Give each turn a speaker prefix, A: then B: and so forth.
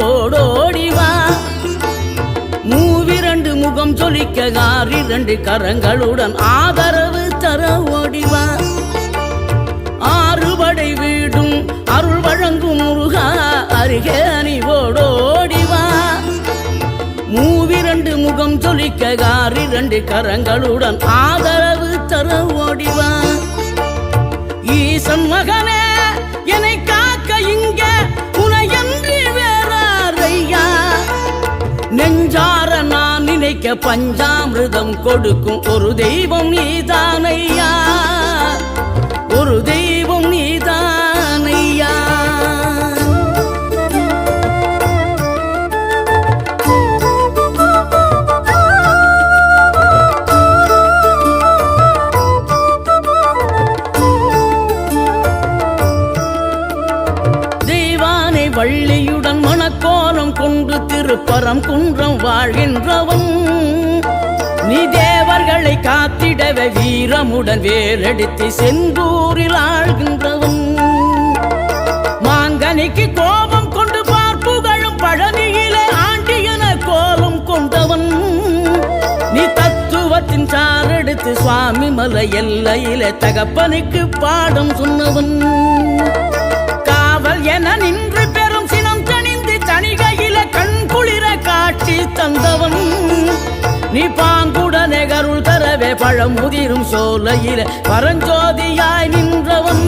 A: ஓடோடிவா மூவிரண்டு முகம் சொலிக்க 6 கரங்களுடன் ஆதரவு தர ஓடிவா ஆறுபடை வீடும் அருள் வழங்கும் முருகா அருகே நீ ஓடோடிவா மூவிரண்டு முகம் சொலிக்க 6 கரங்களுடன் ஆதரவு தர ஓடிவா ஈசன் மகனே என்னை காக்க இங்க உனையன்றி வேறாரையா நெஞ்சார நான் நினைக்க பஞ்சாமிர்தம் கொடுக்கும் ஒரு தெய்வம் நீதானையா ஒரு தெய்வம் நீதானையா தெய்வானை வள்ளியுடன் மணக்கோலம் கொண்டு திருப்பரம் குன்றம் வாழ்கின்றவன் நீ தேவர்களை காத்திடவே வீரமுடன் வேலெடுத்து செந்தூரில் ஆழ்கின்றவன் மாங்கனிக்கு கோபம் கொண்டு பார்ப்புகழும் பழனியிலே ஆண்டியன கோலம் கொண்டவன் நீ தத்துவத்தின் சாரெடுத்து சுவாமி மலை எல்லையிலே தகப்பனுக்கு பாடம் சொன்னவன் காவல் என நின்று பெரும் சினம் தணிந்து தணிகையில கண் குளிர காட்சி தந்தவன் நீ பாங்குடனே கருள் தரவே பழமுதிரும் சோலையில பரஞ்சோதியாய் நின்றவன்